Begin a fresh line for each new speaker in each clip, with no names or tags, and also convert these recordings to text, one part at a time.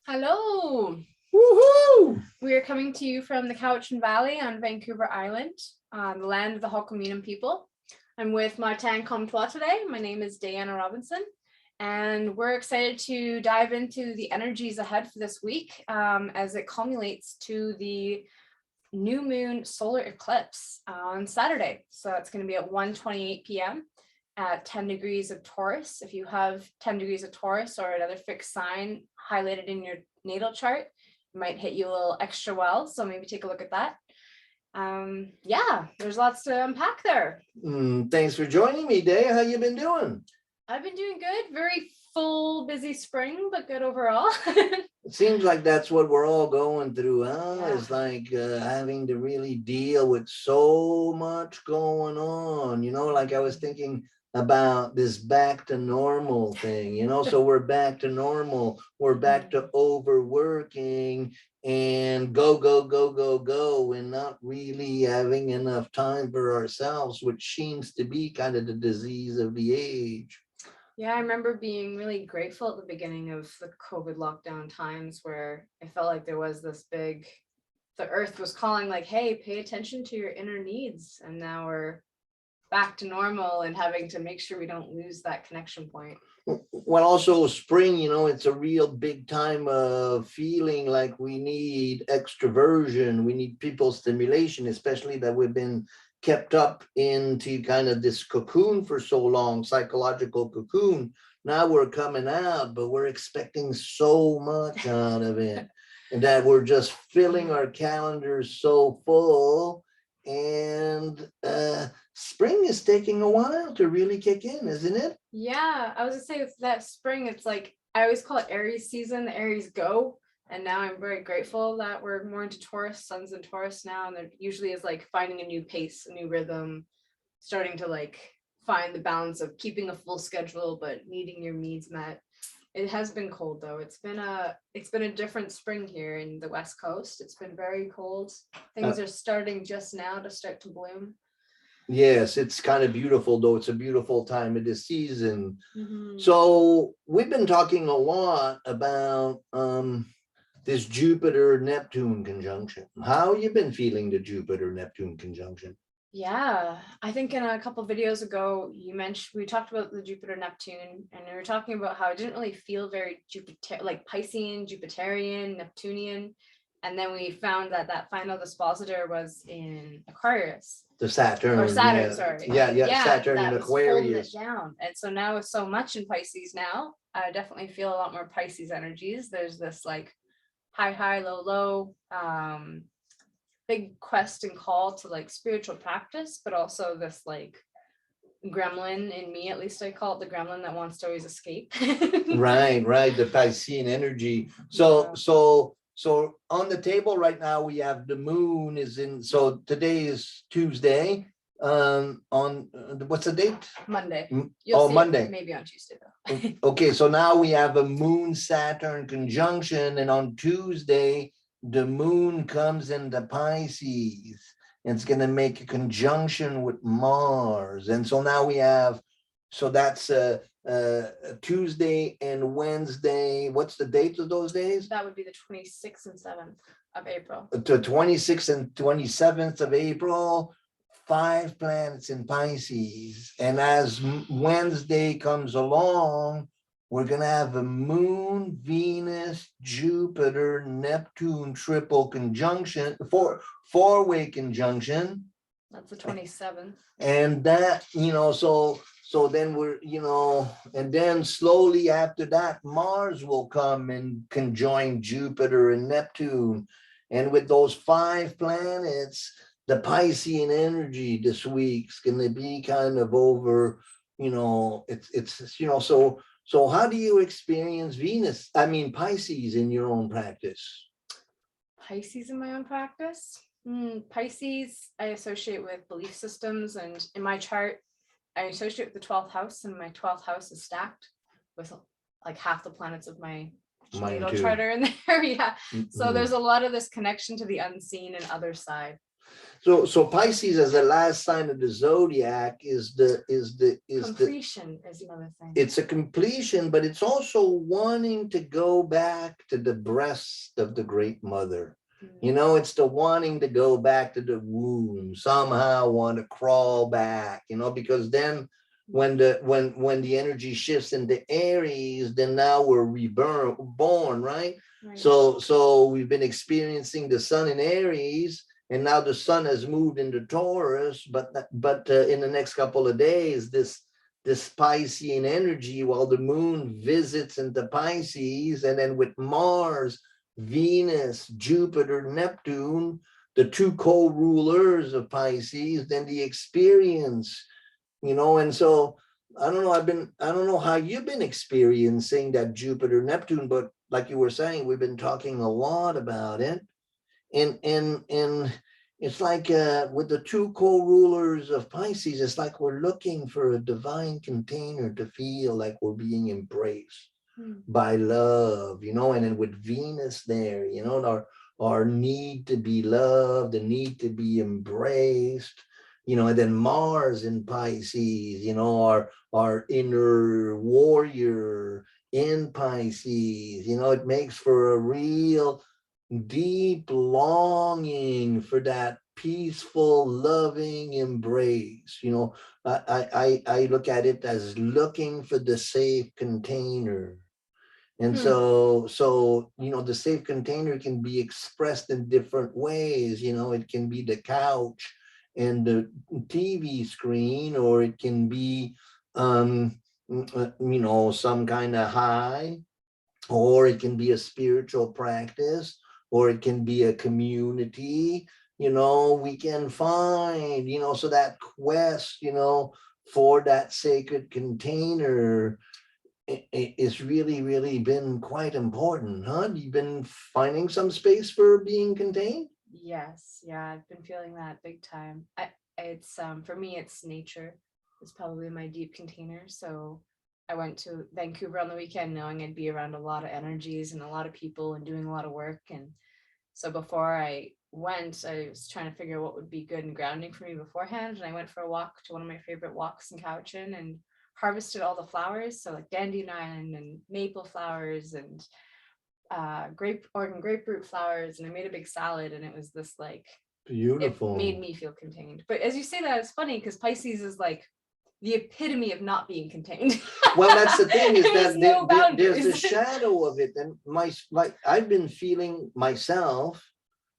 Hello.
Woohoo!
We are coming to you from the Cowichan Valley on Vancouver Island, the land of the Hokominum people. I'm with Martin Comtois today. My name is Dayana Robinson, and we're excited to dive into the energies ahead for this week as it culminates to the new moon solar eclipse on Saturday. So it's going to be at 1:28 p.m. at 10 degrees of Taurus. If you have 10 degrees of Taurus or another fixed sign highlighted in your natal chart, it might hit you a little extra well. So maybe take a look at that. Yeah, there's lots to unpack there.
Thanks for joining me, Day. How you been doing?
I've been doing good. Very full, busy spring, but good overall.
It seems like that's what we're all going through, huh?
Yeah.
It's like having to really deal with so much going on, like I was thinking about this back to normal thing, so we're back to normal. We're back to overworking and go, and not really having enough time for ourselves, which seems to be kind of the disease of the age.
Yeah, I remember being really grateful at the beginning of the COVID lockdown times where I felt like there was this big, the earth was calling like, hey, pay attention to your inner needs. And now we're back to normal and having to make sure we don't lose that connection point.
Well, also spring, it's a real big time of feeling like we need extroversion. We need people stimulation, especially that we've been kept up into kind of this cocoon for so long, psychological cocoon. Now we're coming out, but we're expecting so much out of it, and that we're just filling our calendars so full. And spring is taking a while to really kick in, isn't it?
Yeah, I was gonna say with that spring, it's like I always call it Aries season, the Aries go. And now I'm very grateful that we're more into Taurus, Sun's in Taurus now, and there usually is like finding a new pace, a new rhythm, starting to like find the balance of keeping a full schedule but needing your needs met. It has been cold though. It's been a different spring here in the West Coast. It's been very cold. Things are starting just now to start to bloom.
Yes, it's kind of beautiful, though. It's a beautiful time of the season. So we've been talking a lot about this Jupiter-Neptune conjunction. How you been feeling the Jupiter-Neptune conjunction?
Yeah, I think in a couple videos ago, we talked about the Jupiter Neptune, and we were talking about how it didn't really feel very Jupiter, like Piscean, Jupiterian, Neptunian. And then we found that that final dispositor was in Aquarius.
The Saturn.
Or Saturn, sorry.
Yeah, Saturn in Aquarius.
Holding it down. And so now with so much in Pisces now, I definitely feel a lot more Pisces energies. There's this like high, low, big quest and call to like spiritual practice, but also this like gremlin in me, at least I call it the gremlin that wants to always escape.
Right, the Piscean energy. So on the table right now we have the moon is in. So today is Tuesday. On what's the date?
Monday.
Monday.
Maybe on Tuesday though.
Okay, so now we have a moon Saturn conjunction, and on Tuesday the moon comes into Pisces, and it's going to make a conjunction with Mars. And so now we have, so that's Tuesday and Wednesday. What's the dates of those days?
That would be the 26th and 7th of April.
The 26th and 27th of April, 5 planets in Pisces. And as Wednesday comes along, we're going to have a moon, Venus, Jupiter, Neptune triple conjunction, four-way conjunction.
That's the 27th.
And that, so then we're, and then slowly after that, Mars will come and conjoin Jupiter and Neptune. And with those 5 planets, the Piscean energy this week's going to be kind of over, so how do you experience Pisces in your own practice?
Pisces in my own practice? Pisces, I associate with belief systems, and in my chart, I associate with the 12th house, and my 12th house is stacked with like half the planets of my natal chart are in there. Yeah. So there's a lot of this connection to the unseen and other side.
So Pisces as the last sign of the zodiac is the
completion is another thing.
It's a completion, but it's also wanting to go back to the breast of the Great Mother. You know, it's the wanting to go back to the womb, somehow want to crawl back, you know, because then when the energy shifts into Aries, then now we're born, right? So we've been experiencing the sun in Aries, and now the sun has moved into Taurus, but in the next couple of days, this Piscean energy, while the moon visits into Pisces, and then with Mars, Venus, Jupiter, Neptune, the two co-rulers of Pisces, then the experience, you know. And so I don't know how you've been experiencing that Jupiter, Neptune, but like you were saying, we've been talking a lot about it. And it's like with the two co-rulers of Pisces, it's like we're looking for a divine container to feel like we're being embraced by love, you know. And then with Venus there, you know, our need to be loved, the need to be embraced, you know. And then Mars in Pisces, you know, our inner warrior in Pisces, you know. It makes for a real deep longing for that peaceful, loving embrace. You know, I look at it as looking for the safe container. And so, you know, the safe container can be expressed in different ways. You know, it can be the couch and the TV screen, or it can be, you know, some kind of high, or it can be a spiritual practice, or it can be a community. You know, we can find, you know, so that quest, you know, for that sacred container, it's really been quite important, huh? You've been finding some space for being contained?
Yes, yeah, I've been feeling that big time. It's for me, it's nature. It's probably my deep container. So I went to Vancouver on the weekend knowing I'd be around a lot of energies and a lot of people and doing a lot of work. And so before I went, I was trying to figure out what would be good and grounding for me beforehand. And I went for a walk to one of my favorite walks in Cowichan and harvested all the flowers. So like dandelion and maple flowers and grapefruit flowers. And I made a big salad, and it was this like,
Beautiful.
it made me feel contained. But as you say that, it's funny because Pisces is like the epitome of not being contained.
Well, that's the thing, is that
no
there's the shadow of it. And like I've been feeling myself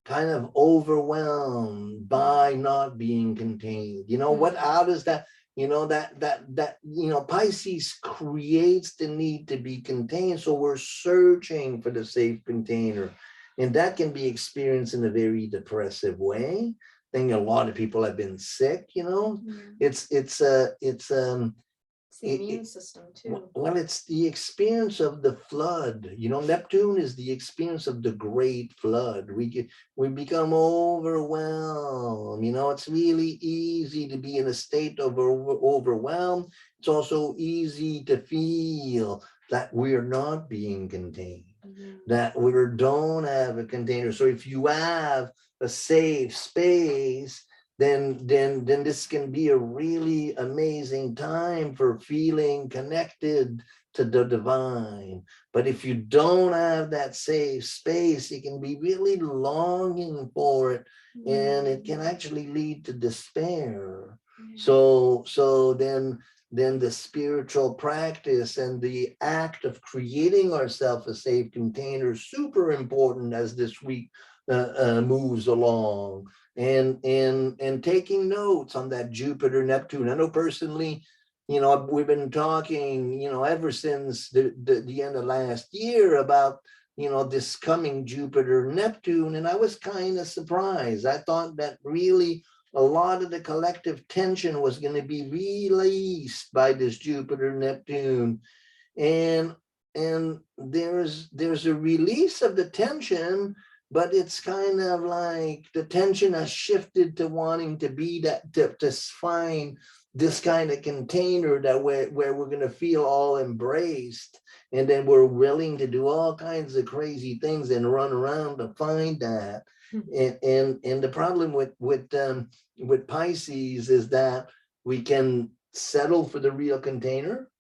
kind of overwhelmed by not being contained. You know, how does that, you know, that you know, Pisces creates the need to be contained. So we're searching for the safe container, and that can be experienced in a very depressive way. I think a lot of people have been sick, you know. It's
the immune system too.
Well, it's the experience of the flood. You know, Neptune is the experience of the great flood. We become overwhelmed. You know, it's really easy to be in a state of overwhelmed. It's also easy to feel that we're not being contained, that we don't have a container. So if you have a safe space, then this can be a really amazing time for feeling connected to the divine. But if you don't have that safe space, you can be really longing for it, and it can actually lead to despair. So then the spiritual practice and the act of creating ourselves a safe container is super important as this week moves along. And taking notes on that Jupiter Neptune. I know personally, you know, we've been talking, you know, ever since the end of last year about, you know, this coming Jupiter Neptune, and I was kind of surprised. I thought that really a lot of the collective tension was going to be released by this Jupiter Neptune, and there's a release of the tension, but it's kind of like the tension has shifted to wanting to be that, to find this kind of container that where we're going to feel all embraced, and then we're willing to do all kinds of crazy things and run around to find that. And the problem with Pisces is that we can settle for the real container,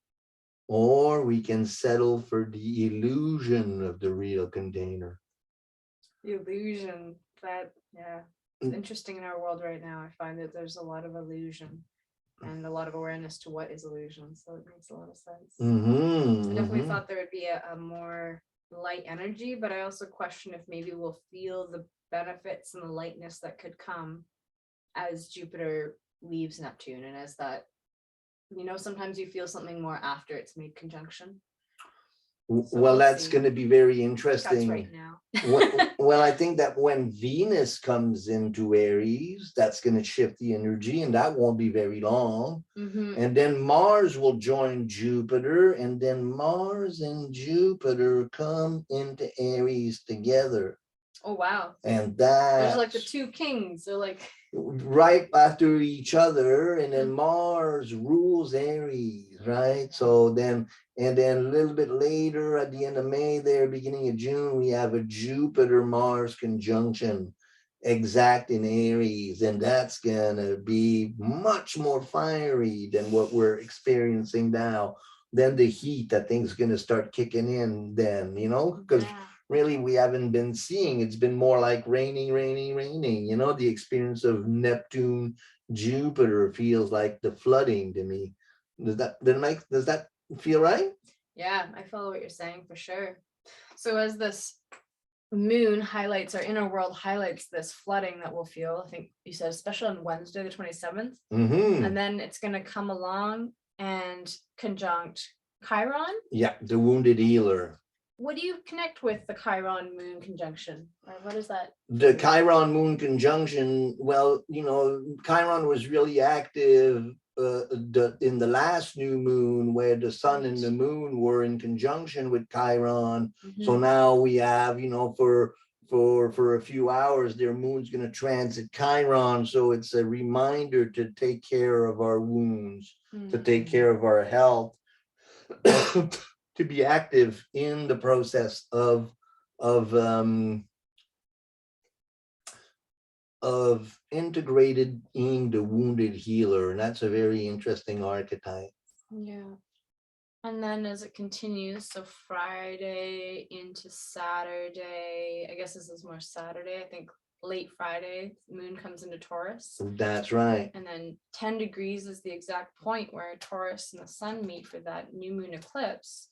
or we can settle for the illusion of the real container.
The illusion, that, yeah, it's interesting in our world right now. I find that there's a lot of illusion and a lot of awareness to what is illusion. So it makes a lot of sense. I definitely thought there would be a more light energy, but I also question if maybe we'll feel the benefits and the lightness that could come as Jupiter leaves Neptune, and as that, sometimes you feel something more after it's made conjunction. So
well, that's going to be very interesting.
That's right now.
Well, I think that when Venus comes into Aries, that's going to shift the energy, and that won't be very long. And then Mars will join Jupiter, and then Mars and Jupiter come into Aries together.
Oh, wow.
And there's
like the two kings. They're like
right after each other, and then Mars rules Aries, right? So then, and then a little bit later at the end of May there, beginning of June, we have a Jupiter-Mars conjunction exact in Aries, and that's gonna be much more fiery than what we're experiencing now. Then the heat, I think, is gonna start kicking in then, because really we haven't been seeing, it's been more like raining. The experience of Neptune Jupiter feels like the flooding to me. Does that feel right?
Yeah, I follow what you're saying for sure. So as this moon highlights, our inner world highlights this flooding that we'll feel, I think you said especially on Wednesday the 27th, and then it's going to come along and conjunct Chiron.
Yeah, the wounded healer.
What do you connect with the Chiron moon conjunction? Or what is that?
The Chiron moon conjunction, well, Chiron was really active in the last new moon, where the sun and the moon were in conjunction with Chiron. So now we have, for a few hours, their moon's going to transit Chiron. So it's a reminder to take care of our wounds, to take care of our health, to be active in the process of integrated in the wounded healer. And that's a very interesting archetype.
Yeah. And then as it continues, so Friday into Saturday, I guess this is more Saturday, I think late Friday, moon comes into Taurus.
That's right.
And then 10 degrees is the exact point where Taurus and the sun meet for that new moon eclipse.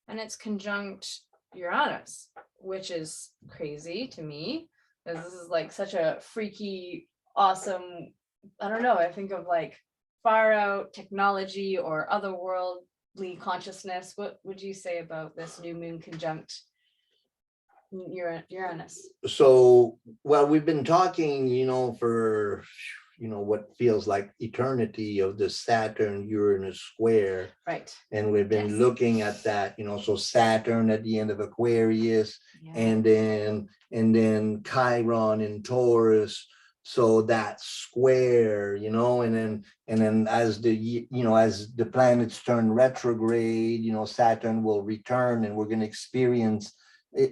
And it's conjunct Uranus, which is crazy to me, because this is like such a freaky, awesome, I don't know, I think of like far out technology or otherworldly consciousness. What would you say about this new moon conjunct Uranus?
So, well, we've been talking, for what feels like eternity of the Saturn-Uranus square.
Right.
And we've been looking at that, so Saturn at the end of Aquarius, and then Chiron in Taurus. So that square, and then as the planets turn retrograde, Saturn will return, and we're going to experience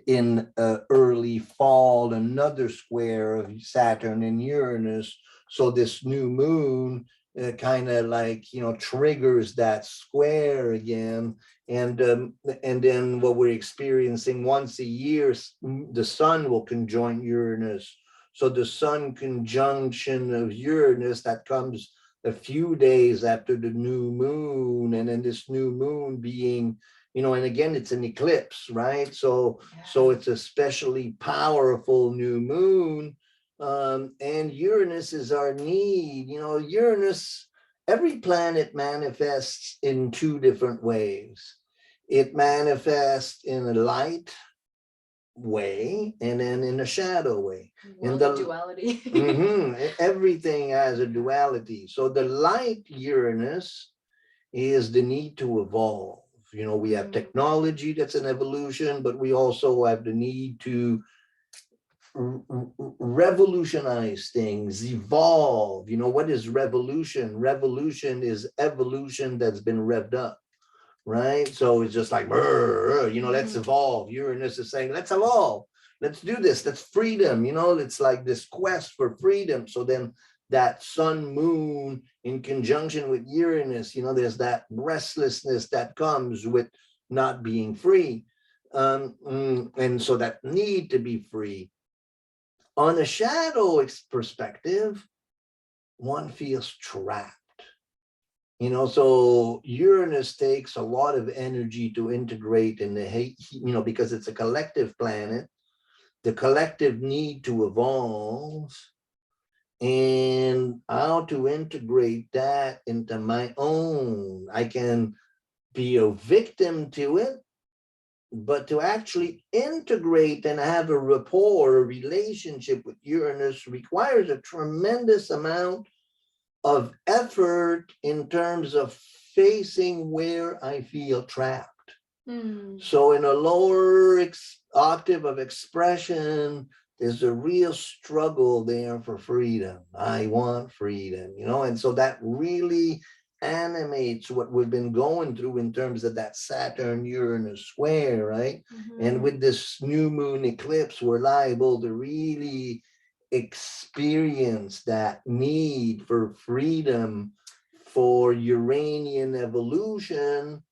in early fall another square of Saturn and Uranus. So this new moon kind of like triggers that square again, and then what we're experiencing once a year, the sun will conjoin Uranus. So the sun conjunction of Uranus, that comes a few days after the new moon, and then this new moon being, and again, it's an eclipse, right? So it's a especially powerful new moon. And Uranus is our need. Uranus, every planet manifests in two different ways. It manifests in a light way, and then in a shadow way.
In the duality.
Everything has a duality. So the light Uranus is the need to evolve. We have technology that's an evolution, but we also have the need to revolutionize things, evolve. What is revolution? Revolution is evolution that's been revved up, right? So it's just like, let's evolve. Uranus is saying, let's evolve. Let's do this. That's freedom. It's like this quest for freedom. So then that sun moon in conjunction with Uranus, there's that restlessness that comes with not being free. And so that need to be free. On a shadow perspective, one feels trapped. So Uranus takes a lot of energy to integrate in the, because it's a collective planet, the collective need to evolve, and how to integrate that into my own. I can be a victim to it, but to actually integrate and have a rapport, a relationship with Uranus requires a tremendous amount of effort in terms of facing where I feel trapped. So in a lower octave of expression, there's a real struggle there for freedom. I want freedom, and so that really animates what we've been going through in terms of that Saturn-Uranus square, right? And with this new moon eclipse, we're liable to really experience that need for freedom, for Uranian evolution,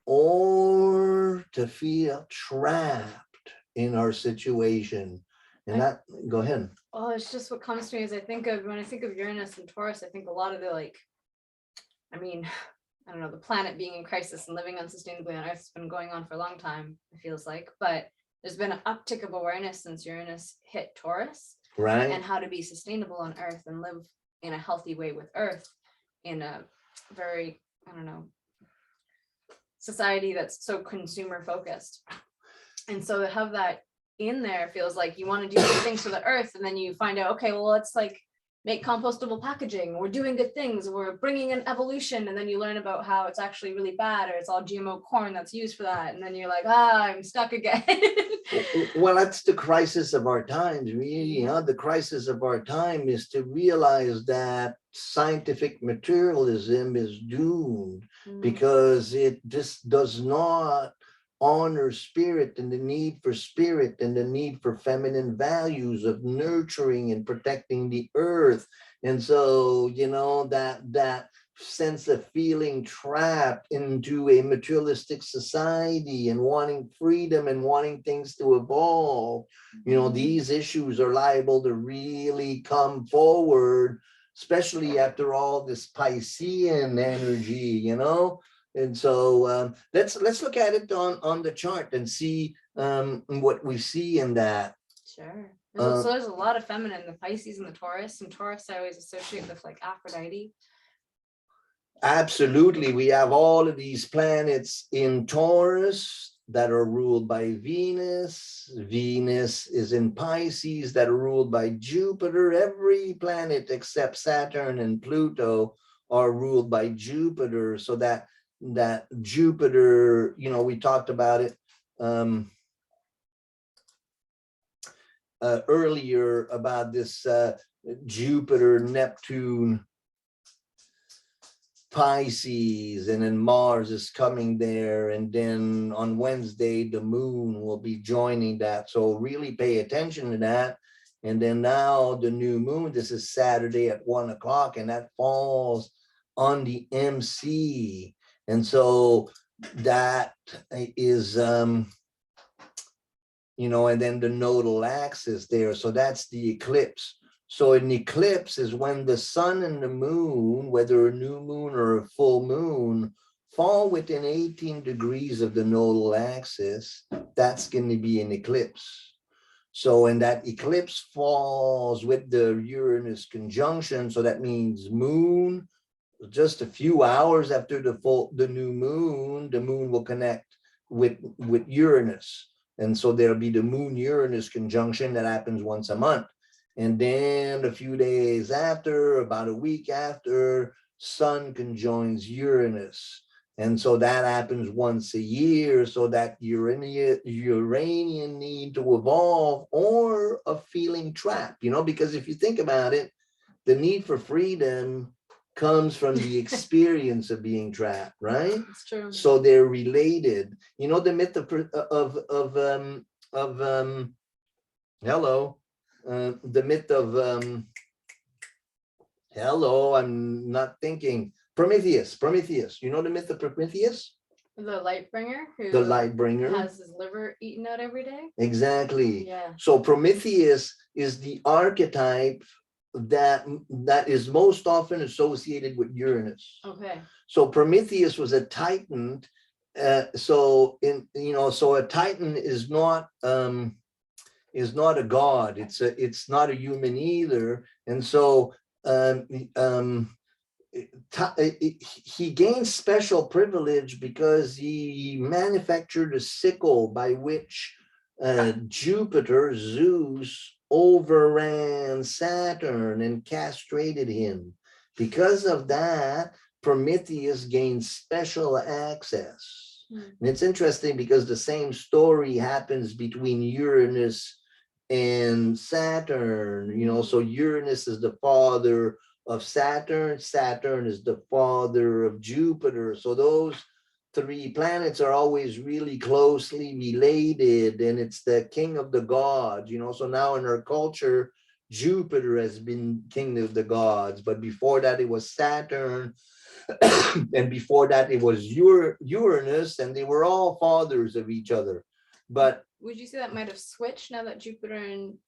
or to feel trapped in our situation. And that, go ahead.
Oh, it's just what comes to me is when I think of Uranus and Taurus, I think a lot of the I don't know, the planet being in crisis and living unsustainably on Earth has been going on for a long time, it feels like, but there's been an uptick of awareness since Uranus hit Taurus,
right?
And how to be sustainable on Earth and live in a healthy way with Earth in a very, society that's so consumer focused. And so to have that in there feels like you want to do good things for the Earth, and then you find out, okay, well, let's make compostable packaging, we're doing good things, we're bringing in evolution, and then you learn about how it's actually really bad, or it's all GMO corn that's used for that, and then you're like, I'm stuck again.
Well, that's the crisis of our times, really. The crisis of our time is to realize that scientific materialism is doomed because it just does not honor spirit and the need for spirit and the need for feminine values of nurturing and protecting the earth. And so, that sense of feeling trapped into a materialistic society and wanting freedom and wanting things to evolve, these issues are liable to really come forward, especially after all this Piscean energy, And so let's look at it on the chart and see what we see in that.
Sure. So there's a lot of feminine, the Pisces and the Taurus. And Taurus I always associate with Aphrodite.
Absolutely. We have all of these planets in Taurus that are ruled by Venus. Venus is in Pisces that are ruled by Jupiter. Every planet except Saturn and Pluto are ruled by Jupiter. So that Jupiter, we talked about it earlier about this Jupiter, Neptune, Pisces, and then Mars is coming there, and then on Wednesday the moon will be joining that, so really pay attention to that. And then now the new moon, this is Saturday at 1 o'clock, and that falls on the MC. And so that is and then the nodal axis there, so that's the eclipse. So an eclipse is when the sun and the moon, whether a new moon or a full moon, fall within 18 degrees of the nodal axis. That's going to be an eclipse. So, and that eclipse falls with the Uranus conjunction. So that means moon, just a few hours after the new moon, the moon will connect with Uranus. And so there'll be the moon Uranus conjunction that happens once a month. And then a few days after, about a week after, Sun conjoins Uranus. And so that happens once a year. So that Uranian need to evolve or a feeling trapped, you know, because if you think about it, the need for freedom comes from the experience of being trapped, right?
It's true.
So they're related. You know, the myth of hello, the myth of hello, I'm not thinking. Prometheus. You know the myth of Prometheus?
The light bringer who
The light bringer
has his liver eaten out every day.
Exactly.
Yeah.
So Prometheus is the archetype that is most often associated with Uranus.
Okay.
So Prometheus was a Titan. So a Titan is not a god. It's not a human either. And so he gained special privilege because he manufactured a sickle by which Jupiter, Zeus, overran Saturn and castrated him. Because of that, Prometheus gained special access. And it's interesting because the same story happens between Uranus and Saturn. You know, so Uranus is the father of Saturn. Saturn is the father of Jupiter. So those three planets are always really closely related, and it's the king of the gods, you know. So now in our culture, Jupiter has been king of the gods, but before that it was Saturn, and before that it was Uranus, and they were all fathers of each other. But
would you say that might have switched now that Jupiter and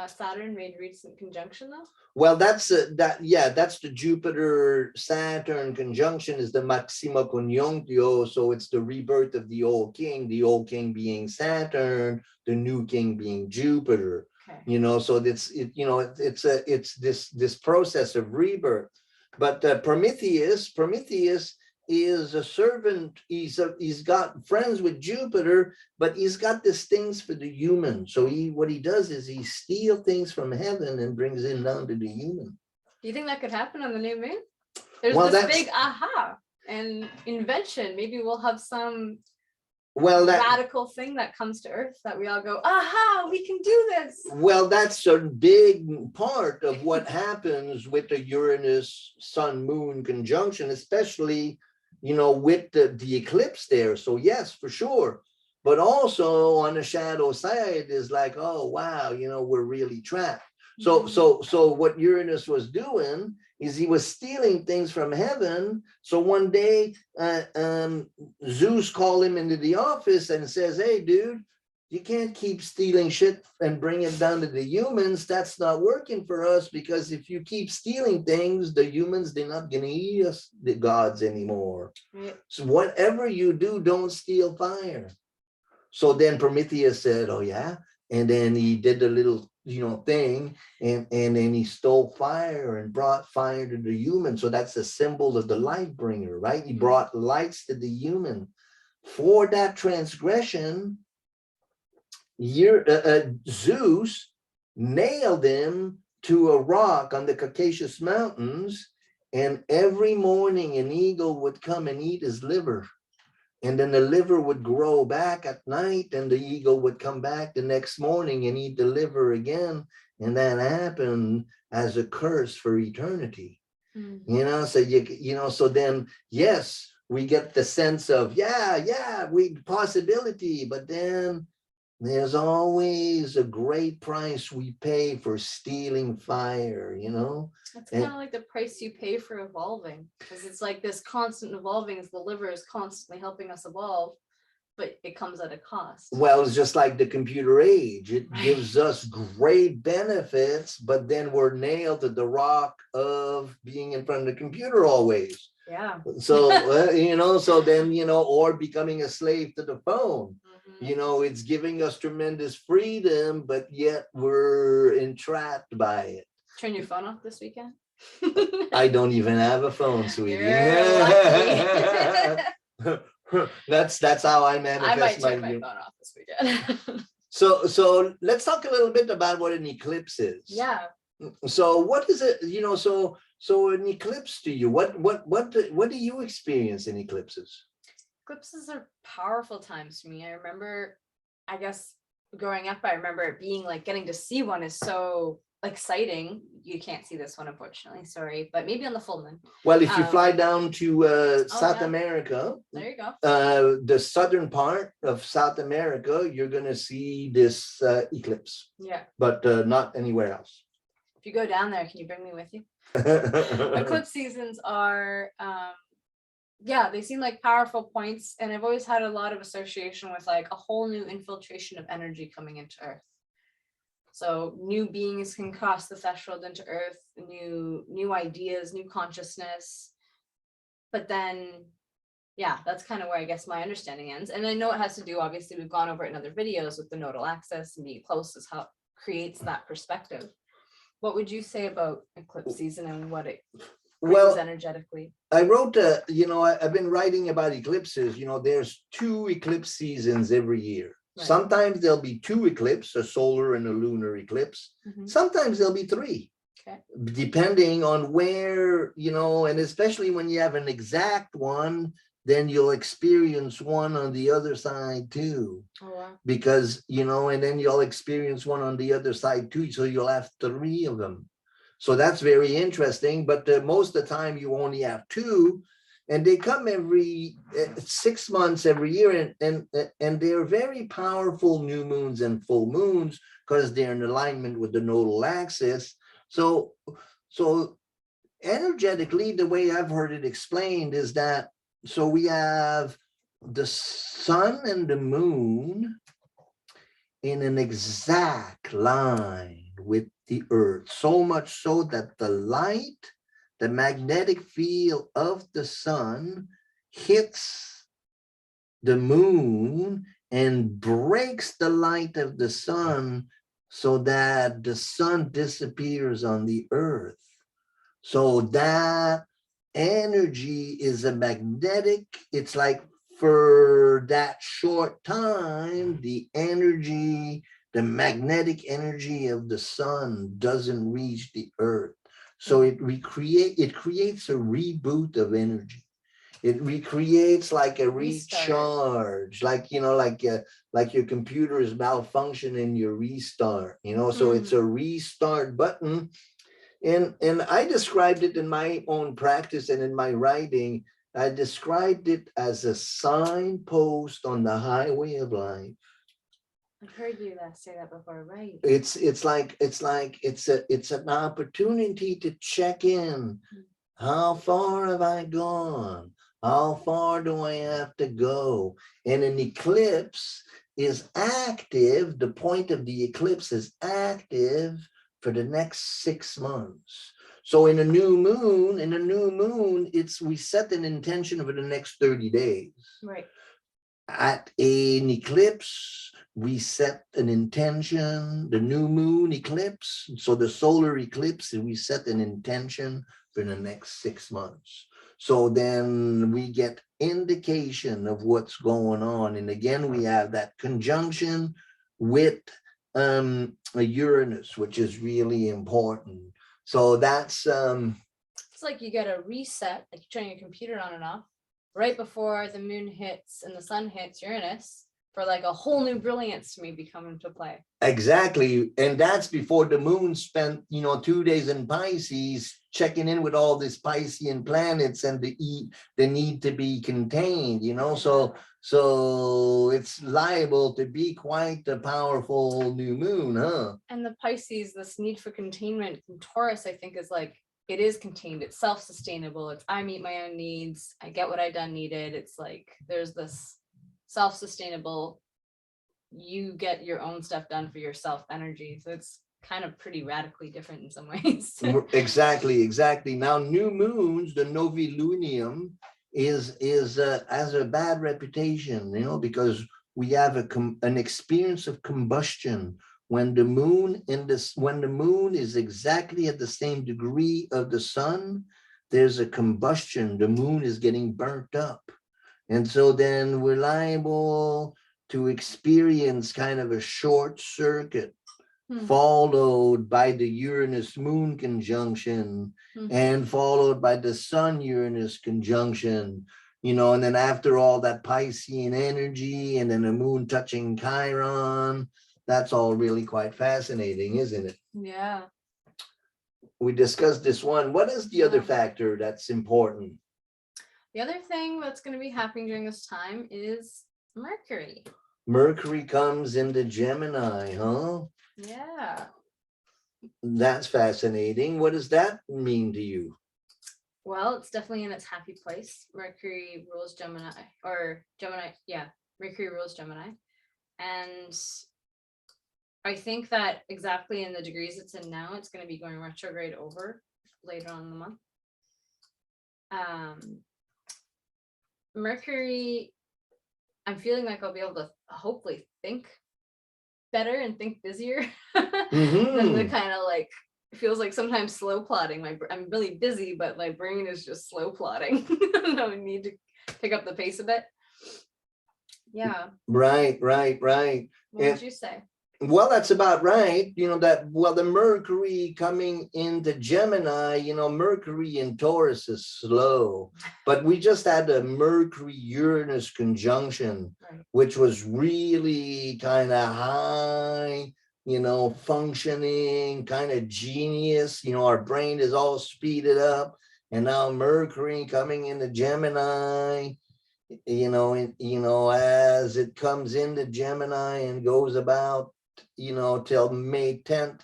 Saturn made recent conjunction though?
Well, that's the Jupiter Saturn conjunction is the Maxima Conjunctio. So it's the rebirth of the old king being Saturn, the new king being Jupiter. Okay. You know, so it's this process of rebirth. But Prometheus is a servant. He's got friends with Jupiter, but he's got these things for the human. So what he does is he steals things from heaven and brings it down to the human.
Do you think that could happen on the new moon? There's this big aha and invention. Maybe we'll have some radical thing that comes to Earth that we all go, aha, we can do this. Well,
that's a big part of what happens with the Uranus Sun Moon conjunction, especially, you know, with the eclipse there. So yes, for sure. But also on the shadow side is like, oh, wow, you know, we're really trapped. So what Uranus was doing is he was stealing things from heaven. So one day Zeus called him into the office and says, hey, dude, you can't keep stealing shit and bring it down to the humans. That's not working for us, because if you keep stealing things, the humans, they're not going to eat us, the gods, anymore. Right. So whatever you do, don't steal fire. So then Prometheus said, oh, yeah. And then he did a little, you know, thing, and then he stole fire and brought fire to the human. So that's a symbol of the light bringer, right? He brought lights to the human. For that transgression, Zeus nailed him to a rock on the Caucasus Mountains, and every morning an eagle would come and eat his liver. And then the liver would grow back at night, and the eagle would come back the next morning and eat the liver again. And that happened as a curse for eternity. Mm-hmm. You know, so so then, yes, we get the sense of, possibility, but then there's always a great price we pay for stealing fire, you know?
It's kind of like the price you pay for evolving, because it's like this constant evolving, as the liver is constantly helping us evolve, but it comes at a cost.
Well, it's just like the computer age. It gives us great benefits, but then we're nailed to the rock of being in front of the computer always.
Yeah.
So, you know, so then, you know, or becoming a slave to the phone. You know, it's giving us tremendous freedom, but yet we're entrapped by it.
Turn your phone off this weekend.
I don't even have a phone, sweetie. That's how I manifest.
I might turn my phone off this weekend.
So let's talk a little bit about what an eclipse is.
Yeah.
So what is it? So an eclipse to you? What do you experience in eclipses?
eclipses are powerful times for me. I remember, I guess, growing up, I remember it being like getting to see one is so exciting. You can't see this one, unfortunately, sorry, but maybe on the full moon.
Well, if you fly down to South
yeah.
America,
There you go.
the southern part of South America, you're going to see this eclipse.
Yeah.
But not anywhere else.
If you go down there, can you bring me with you? Eclipse seasons are, yeah, they seem like powerful points. And I've always had a lot of association with like a whole new infiltration of energy coming into Earth. So new beings can cross the threshold into Earth, new ideas, new consciousness. But then, yeah, that's kind of where I guess my understanding ends. And I know it has to do, obviously, we've gone over it in other videos with the nodal axis and being close is how it creates that perspective. What would you say about eclipse season and what it brings energetically?
I wrote, I've been writing about eclipses. There's 2 eclipse seasons every year. Right. Sometimes there'll be 2 eclipses, a solar and a lunar eclipse. Sometimes there'll be 3. Okay. Depending on where, and especially when you have an exact one, then you'll experience one on the other side too. Oh, wow. Because, and then you'll experience one on the other side too. So you'll have 3 of them. So that's very interesting. But most of the time you only have 2. And they come every 6 months every year. And they're very powerful new moons and full moons because they're in alignment with the nodal axis. So energetically, the way I've heard it explained is that, so we have the sun and the moon in an exact line with the earth, so much so that the light, the magnetic field of the sun hits the moon and breaks the light of the sun so that the sun disappears on the earth. So that energy is a magnetic, it's like for that short time, the energy, the magnetic energy of the sun doesn't reach the earth. So it creates a reboot of energy. It recreates like a recharge, like, like your computer is malfunctioning, you restart, so it's a restart button. And I described it in my own practice and in my writing. I described it as a signpost on the highway of life.
I've heard you say that before, right?
It's an opportunity to check in. How far have I gone? How far do I have to go? And an eclipse is active. The point of the eclipse is active for the next 6 months. So in a new moon, we set an intention for the next 30 days. Right. At an eclipse, we set an intention, the new moon eclipse. So the solar eclipse, we set an intention for the next 6 months. So then we get indication of what's going on. And again, we have that conjunction with a Uranus, which is really important. So that's
it's like you get a reset, like you turn your computer on and off right before the moon hits and the sun hits Uranus for like a whole new brilliance to maybe come into play.
Exactly. And that's before the moon spent 2 days in Pisces checking in with all these Piscean planets and the need to be contained, so it's liable to be quite a powerful new moon, huh?
And the Pisces, this need for containment from Taurus, I think, is like, it is contained, it's self-sustainable, it's I meet my own needs, I get what I done needed. It's like there's this self-sustainable, you get your own stuff done for yourself energy. So it's kind of pretty radically different in some ways.
Exactly. Now, new moons, the novilunium has a bad reputation, because we have an experience of combustion when the moon is exactly at the same degree of the sun. There's a combustion. The moon is getting burnt up, and so then we're liable to experience kind of a short circuit, followed by the Uranus moon conjunction, and followed by the sun Uranus conjunction. you know, and then after all that Piscean energy and then the moon touching Chiron, that's all really quite fascinating, isn't it?
Yeah.
We discussed this one. What is the other
Yeah.
factor that's important?
The other thing that's going to be happening during this time is Mercury.
Mercury comes into Gemini, huh?
Yeah.
That's fascinating. What does that mean to you?
Well, it's definitely in its happy place. Mercury rules Gemini, or Gemini, yeah, Mercury rules Gemini. And I think that exactly in the degrees it's in now, it's going to be going retrograde over later on in the month. Mercury, I'm feeling like I'll be able to hopefully think better and think busier than the kind of like, it feels like sometimes slow plotting. I'm really busy, but my brain is just slow plotting. I need to pick up the pace a bit. Yeah.
Right.
What would you say?
Well, that's about right. You know, the Mercury coming into Gemini, you know, Mercury in Taurus is slow, but we just had a Mercury Uranus conjunction,
Right.
which was really kind of high, you know, functioning, kind of genius. You know, our brain is all speeded up, and now Mercury coming into Gemini, you know, as it comes into Gemini and goes about, you know, till May 10th,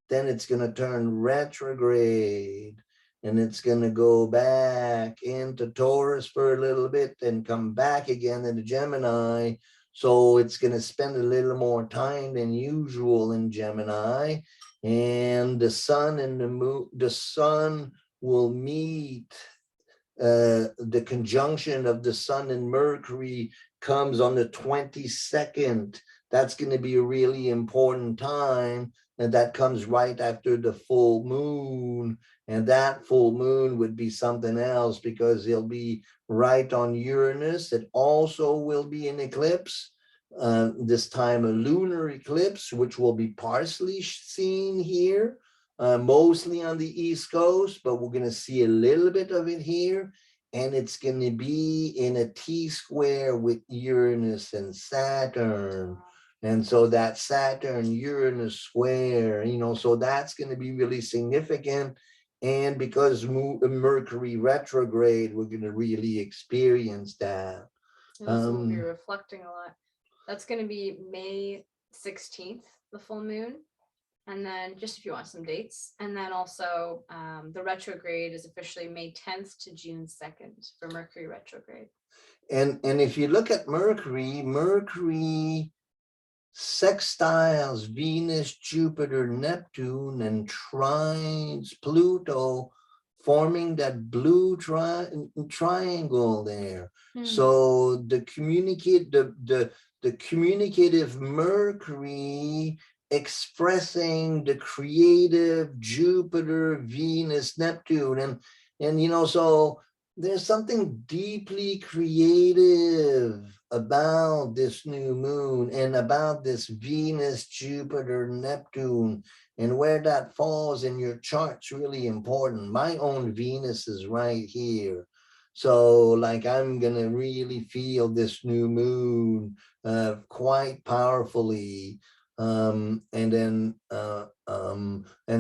then it's going to turn retrograde and it's going to go back into Taurus for a little bit and come back again into Gemini. So it's going to spend a little more time than usual in Gemini, and the sun and the moon, the sun will meet. The conjunction of the sun and Mercury comes on the 22nd. That's going to be a really important time, and that comes right after the full moon. And that full moon would be something else because it'll be right on Uranus. It also will be an eclipse, this time a lunar eclipse, which will be partially seen here, mostly on the East Coast, but we're going to see a little bit of it here. And it's going to be in a T-square with Uranus and Saturn. And so that Saturn-Uranus square, you know, so that's going to be really significant. And because Mercury retrograde, we're going to really experience that.
We'll be reflecting a lot. That's going to be May 16th, the full moon. And then just if you want some dates, and then also the retrograde is officially May 10th to June 2nd for Mercury retrograde.
And if you look at Mercury sextiles Venus, Jupiter, Neptune, and trines Pluto, forming that blue triangle there. So the communicative Mercury expressing the creative Jupiter, Venus, Neptune, and you know, so there's something deeply creative about this new moon and about this Venus, Jupiter, Neptune, and where that falls in your chart's really important. My own Venus is right here. So like I'm gonna really feel this new moon quite powerfully. And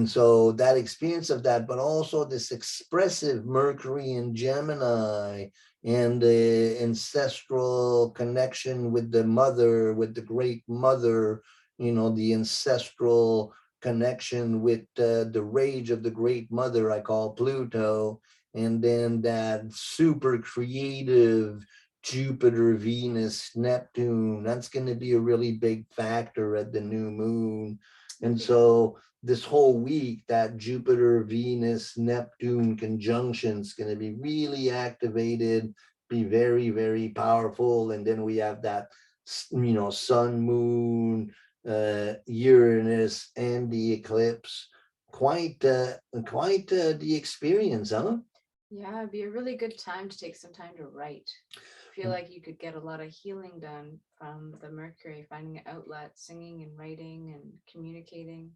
so that experience of that, but also this expressive Mercury in Gemini and the ancestral connection with the mother, with the great mother, you know, the ancestral connection with the rage of the great mother, I call Pluto, and then that super creative Jupiter, Venus, Neptune, that's going to be a really big factor at the new moon. And so this whole week, that Jupiter, Venus, Neptune conjunction is going to be really activated, be very, very powerful. And then we have that, you know, sun, moon, Uranus, and the eclipse. Quite the experience, huh?
Yeah, it'd be a really good time to take some time to write. I feel like you could get a lot of healing done from the Mercury, finding an outlet, singing and writing and communicating.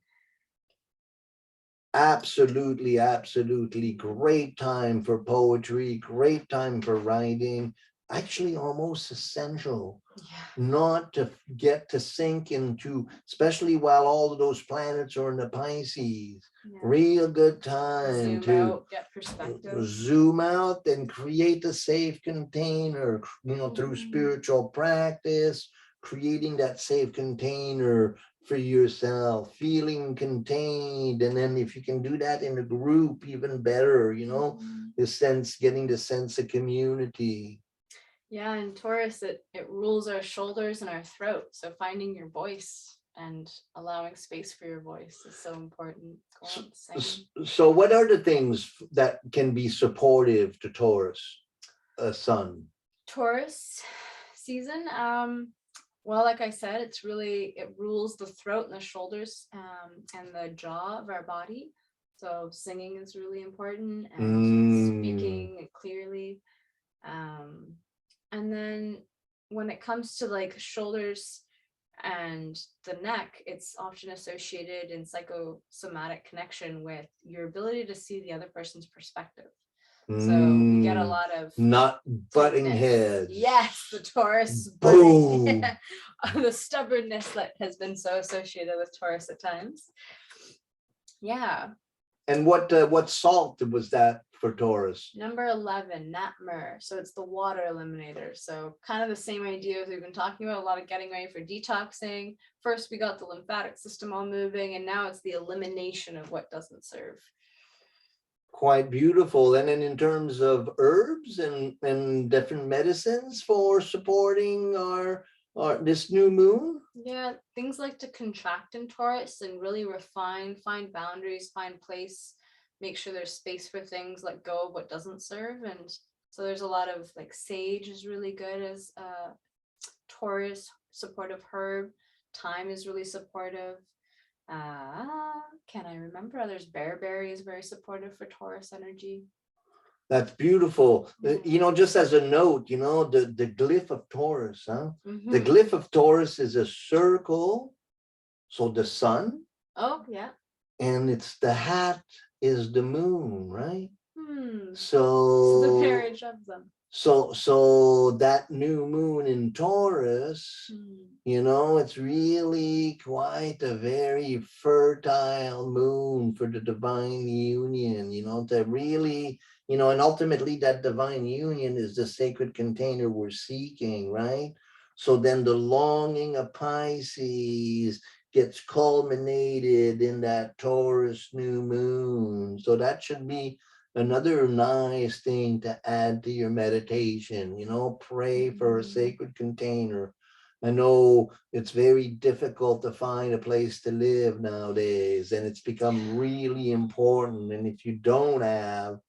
Absolutely, absolutely. Great time for poetry, great time for writing. actually almost essential
Yeah.
not to get to sink into, especially while all of those planets are in the Pisces.
Yeah.
Real good time
Zoom
to
out, get perspective.
zoom out and create a safe container, through spiritual practice, creating that safe container for yourself, feeling contained. And then if you can do that in a group, even better, getting the sense of community.
Yeah, and Taurus, it rules our shoulders and our throat. So finding your voice and allowing space for your voice is so important. Go on, sing.
So what are the things that can be supportive to Taurus sun?
Taurus season, well, like I said, it rules the throat and the shoulders, and the jaw of our body. So singing is really important, and speaking clearly. And then when it comes to like shoulders and the neck, it's often associated in psychosomatic connection with your ability to see the other person's perspective. So you get a lot of
not butting
timidness.
heads.
Yes, the Taurus
Boom.
The stubbornness that has been so associated with Taurus at times. Yeah.
And what salt was that for Taurus?
Number 11, nat myrrh. So it's the water eliminator. So kind of the same idea as we've been talking about, a lot of getting ready for detoxing. First, we got the lymphatic system all moving, and now it's the elimination of what doesn't serve.
Quite beautiful. And then in terms of herbs and different medicines for supporting our this new moon?
Yeah, things like to contract in Taurus and really refine, find boundaries, find place, make sure there's space for things, let go of what doesn't serve. And so there's a lot of like sage is really good as Taurus supportive herb. Thyme is really supportive. Can I remember others? Bearberry is very supportive for Taurus energy.
That's beautiful. Just as a note, the glyph of Taurus, huh? The glyph of Taurus is a circle. So the sun.
Oh, yeah.
And the hat is the moon, right?
So the marriage of them.
So that new moon in Taurus, it's really quite a very fertile moon for the divine union, to really, and ultimately that divine union is the sacred container we're seeking, right? So then the longing of Pisces gets culminated in that Taurus new moon. So that should be another nice thing to add to your meditation, pray for a sacred container. I know it's very difficult to find a place to live nowadays, and it's become really important. And if you don't have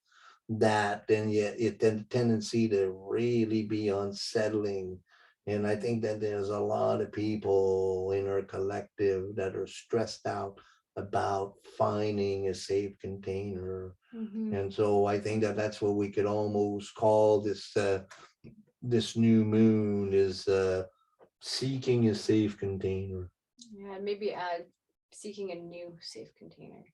that, then it has a tendency to really be unsettling. And I think that there's a lot of people in our collective that are stressed out about finding a safe container. And so I think that that's what we could almost call this new moon is seeking a safe container.
Yeah, maybe add seeking a new safe container.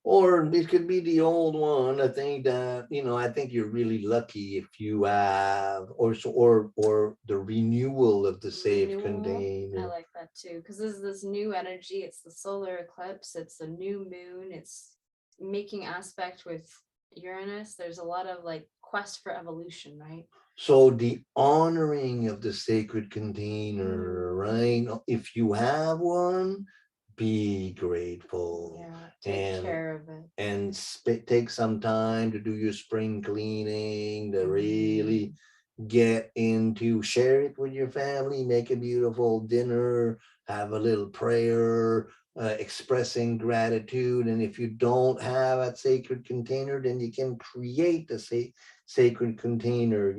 Or it could be the old one. I think that, I think you're really lucky if you have, or the renewal of the safe container.
I like that too, because this is this new energy. It's the solar eclipse. It's the new moon. It's making aspect with Uranus. There's a lot of like quest for evolution, right?
So the honoring of the sacred container, right? If you have one, be grateful.
Yeah, take care of it.
And take some time to do your spring cleaning, to really get into, share it with your family, make a beautiful dinner, have a little prayer, expressing gratitude. And if you don't have a sacred container, then you can create a sacred container,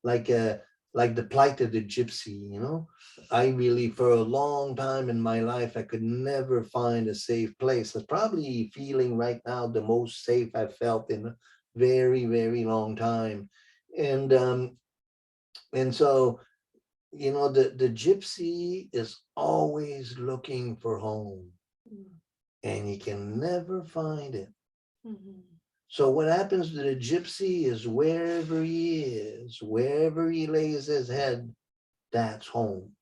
like the plight of the gypsy. I really, for a long time in my life, I could never find a safe place. I'm probably feeling right now the most safe I've felt in a very, very long time. And so, the gypsy is always looking for home, and you can never find it. So what happens to the gypsy is wherever he is, wherever he lays his head, that's home.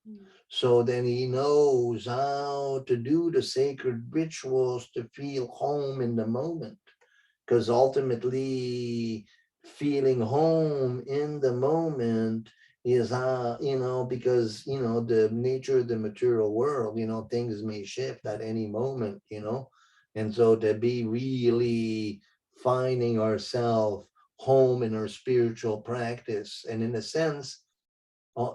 So then he knows how to do the sacred rituals to feel home in the moment. Because ultimately, feeling home in the moment is because the nature of the material world, things may shift at any moment, and so to be really finding ourselves home in our spiritual practice, and in a sense,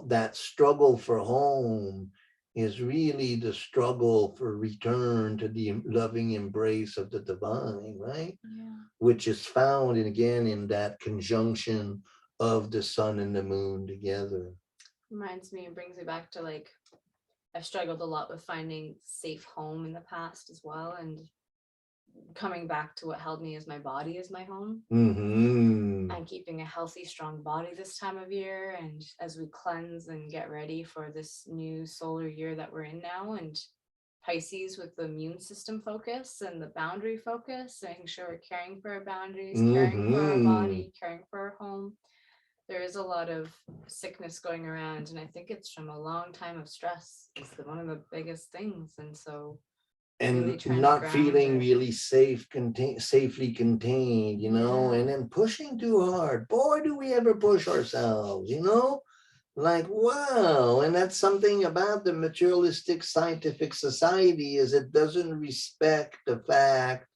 that struggle for home is really the struggle for return to the loving embrace of the divine, right?
Yeah.
Which is found again in that conjunction of the sun and the moon together.
Reminds me, it brings me back to like, I've struggled a lot with finding safe home in the past as well, and coming back to what held me as my body is my home. And keeping a healthy, strong body this time of year, and as we cleanse and get ready for this new solar year that we're in now, and Pisces with the immune system focus and the boundary focus, making sure we're caring for our boundaries, caring for our body, caring for our home. There is a lot of sickness going around, and I think it's from a long time of stress. It's one of the biggest things, and so really
and not feeling
it.
really safely contained, and then pushing too hard. Boy, do we ever push ourselves, like, wow. And that's something about the materialistic scientific society, is it doesn't respect the fact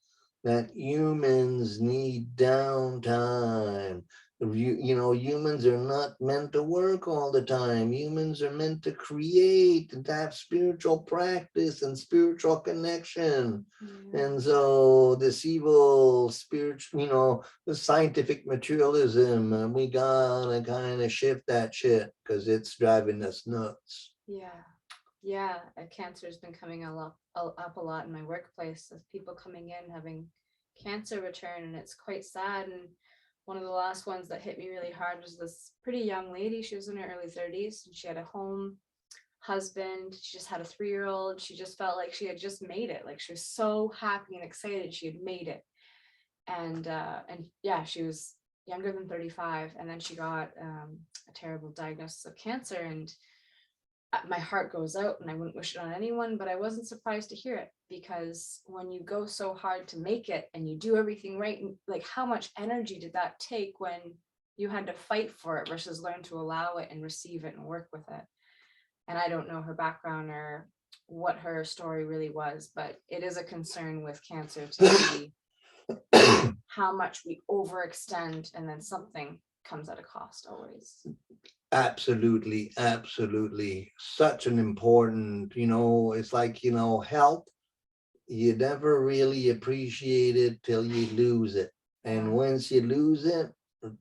that humans need downtime. Humans are not meant to work all the time. Humans are meant to create and to have spiritual practice and spiritual connection. And so this evil spiritual, the scientific materialism, we gotta kind of shift that shit because it's driving us nuts.
Yeah, cancer has been coming up a lot in my workplace, of people coming in having cancer return, and it's quite sad. And one of the last ones that hit me really hard was this pretty young lady. She was in her early 30s, and she had a home husband. She just had a 3-year-old. She just felt like she had just made it. Like, she was so happy and excited she had made it. And yeah, she was younger than 35, and then she got a terrible diagnosis of cancer. And my heart goes out, and I wouldn't wish it on anyone, but I wasn't surprised to hear it, because when you go so hard to make it and you do everything right, and like, how much energy did that take when you had to fight for it versus learn to allow it and receive it and work with it? And I don't know her background or what her story really was, but it is a concern with cancer to see how much we overextend, and then something comes at a cost always.
Absolutely, absolutely. Such an important, it's like, health, you never really appreciate it till you lose it. And once you lose it,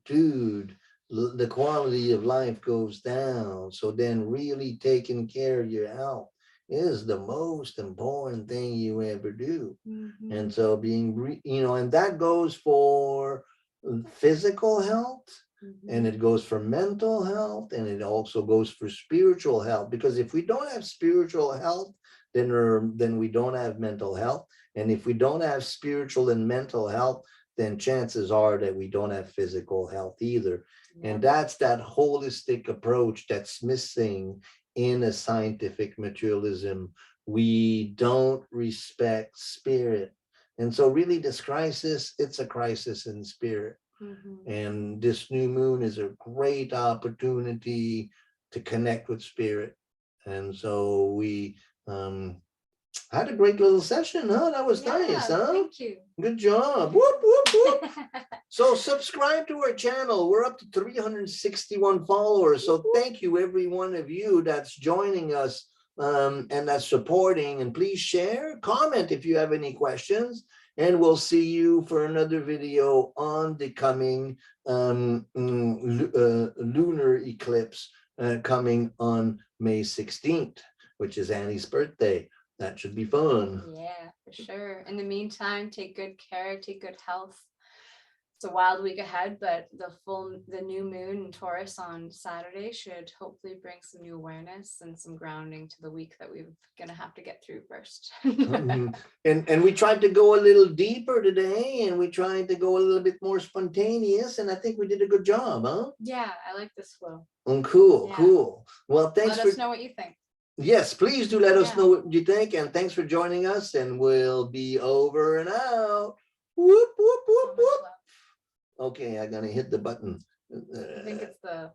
dude, the quality of life goes down. So then really taking care of your health is the most important thing you ever do. And so being, and that goes for physical health, and it goes for mental health, and it also goes for spiritual health. Because if we don't have spiritual health, then we don't have mental health. And if we don't have spiritual and mental health, then chances are that we don't have physical health either. And that's that holistic approach that's missing in a scientific materialism. We don't respect spirit. And so really this crisis, it's a crisis in spirit. And this new moon is a great opportunity to connect with spirit. And so we had a great little session, huh? That was nice, huh?
Thank you.
Good job. Whoop, whoop, whoop. So subscribe to our channel. We're up to 361 followers. So thank you, every one of you that's joining us and that's supporting. And please share, comment if you have any questions. And we'll see you for another video on the coming lunar eclipse coming on May 16th, which is Annie's birthday. That should be fun.
Yeah, for sure. In the meantime, take good care, take good health. it's a wild week ahead, but the new moon in Taurus on Saturday should hopefully bring some new awareness and some grounding to the week that we're gonna have to get through first.
Mhm. And we tried to go a little deeper today, and we tried to go a little bit more spontaneous, and I think we did a good job, huh?
Yeah, I like this flow.
Cool,
Yeah.
cool. Well, thanks
Let
for
us know what you think.
yes, please do let us
Yeah.
know what you think, and thanks for joining us, and we'll be over and out. Whoop, whoop,
So
whoop,
much
whoop.
love.
Okay, I'm gonna hit the button.
I think it's the